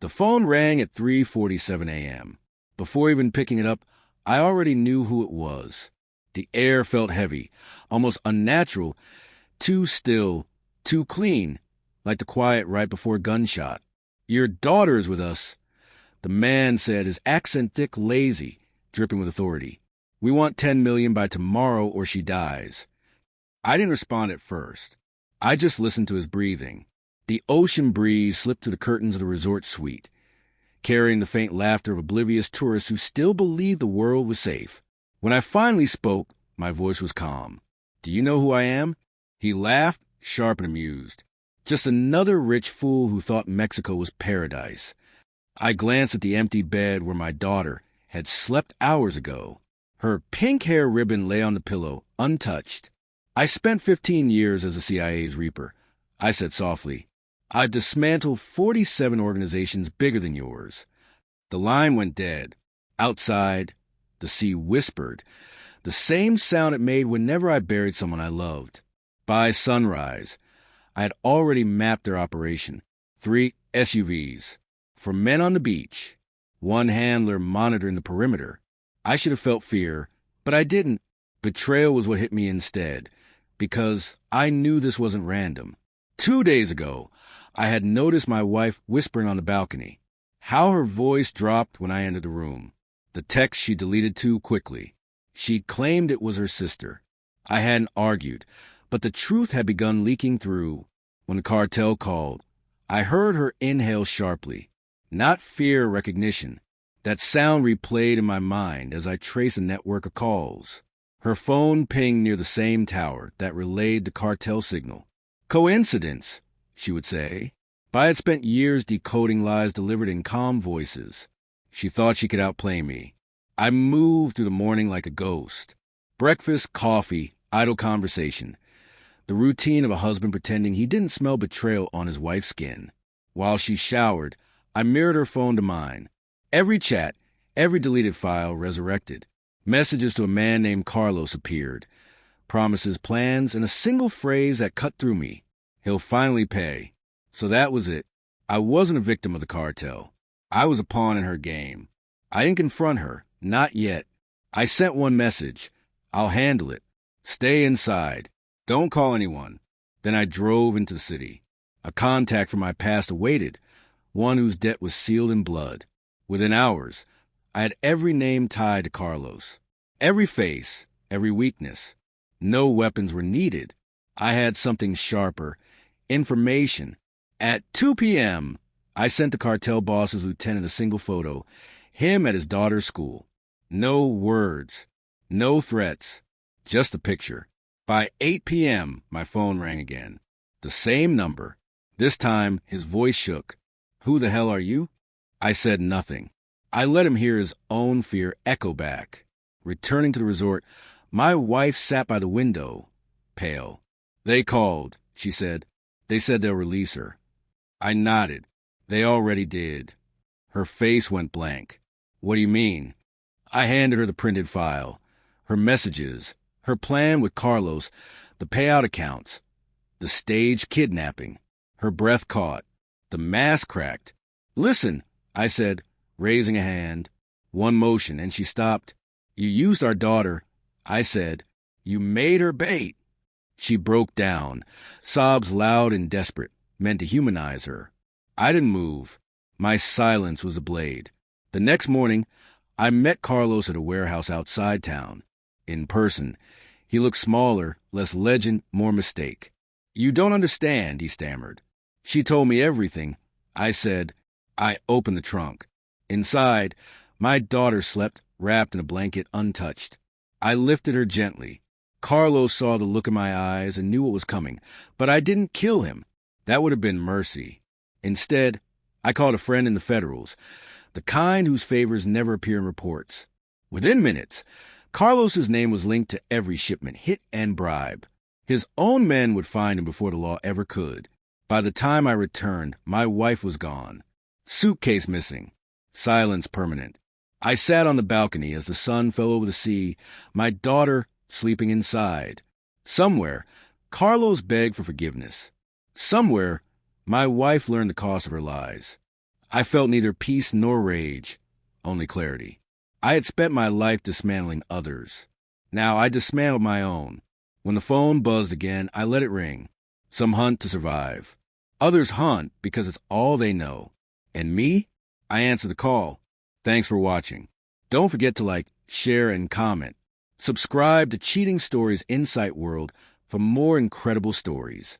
The phone rang at 3:47 a.m. Before even picking it up, I already knew who it was. The air felt heavy, almost unnatural, too still, too clean, like the quiet right before a gunshot. "Your daughter is with us," the man said, his accent thick, lazy, dripping with authority. "We want $10 million by tomorrow or she dies." I didn't respond at first. I just listened to his breathing. The ocean breeze slipped through the curtains of the resort suite, carrying the faint laughter of oblivious tourists who still believed the world was safe. When I finally spoke, my voice was calm. "Do you know who I am?" He laughed, sharp and amused. "Just another rich fool who thought Mexico was paradise." I glanced at the empty bed where my daughter had slept hours ago. Her pink hair ribbon lay on the pillow, untouched. "I spent 15 years as the CIA's Reaper," I said softly. "I've dismantled 47 organizations bigger than yours." The line went dead. Outside, the sea whispered, the same sound it made whenever I buried someone I loved. By sunrise, I had already mapped their operation. 3 SUVs. For men on the beach. 1 handler monitoring the perimeter. I should have felt fear, but I didn't. Betrayal was what hit me instead, because I knew this wasn't random. 2 days ago, I had noticed my wife whispering on the balcony. How her voice dropped when I entered the room. The text she deleted too quickly. She'd claimed it was her sister. I hadn't argued, but the truth had begun leaking through. When the cartel called, I heard her inhale sharply. Not fear, recognition. That sound replayed in my mind as I traced a network of calls. Her phone pinged near the same tower that relayed the cartel signal. "Coincidence," she would say. But I had spent years decoding lies delivered in calm voices. She thought she could outplay me. I moved through the morning like a ghost. Breakfast, coffee, idle conversation. The routine of a husband pretending he didn't smell betrayal on his wife's skin. While she showered, I mirrored her phone to mine. Every chat, every deleted file resurrected. Messages to a man named Carlos appeared. Promises, plans, and a single phrase that cut through me. "He'll finally pay." So that was it. I wasn't a victim of the cartel. I was a pawn in her game. I didn't confront her. Not yet. I sent one message. "I'll handle it. Stay inside. Don't call anyone." Then I drove into the city. A contact from my past awaited, one whose debt was sealed in blood. Within hours, I had every name tied to Carlos. Every face, every weakness. No weapons were needed. I had something sharper. Information. At 2 p.m., I sent the cartel boss's lieutenant a single photo, him at his daughter's school. No words, no threats, just a picture. By 8 p.m., my phone rang again. The same number. This time, his voice shook. "Who the hell are you?" I said nothing. I let him hear his own fear echo back. Returning to the resort, my wife sat by the window, pale. "They called," she said. "They said they'll release her." I nodded. "They already did." Her face went blank. "What do you mean?" I handed her the printed file, her messages, her plan with Carlos, the payout accounts, the staged kidnapping. Her breath caught. The mask cracked. "Listen," I said, raising a hand. One motion, and she stopped. "You used our daughter," I said. "You made her bait." She broke down, sobs loud and desperate, meant to humanize her. I didn't move. My silence was a blade. The next morning, I met Carlos at a warehouse outside town. In person, he looked smaller, less legend, more mistake. "You don't understand," he stammered. "She told me everything." I said. I opened the trunk. Inside, my daughter slept, wrapped in a blanket, untouched. I lifted her gently. Carlos saw the look in my eyes and knew what was coming, but I didn't kill him. That would have been mercy. Instead, I called a friend in the Federals, the kind whose favors never appear in reports. Within minutes, Carlos's name was linked to every shipment, hit and bribe. His own men would find him before the law ever could. By the time I returned, my wife was gone. Suitcase missing. Silence permanent. I sat on the balcony as the sun fell over the sea, my daughter sleeping inside. Somewhere, Carlos begged for forgiveness. Somewhere, my wife learned the cost of her lies. I felt neither peace nor rage, only clarity. I had spent my life dismantling others. Now I dismantled my own. When the phone buzzed again, I let it ring. Some hunt to survive. Others hunt because it's all they know. And me? I answered the call. Thanks for watching. Don't forget to like, share, and comment. Subscribe to Cheating Stories Insight World for more incredible stories.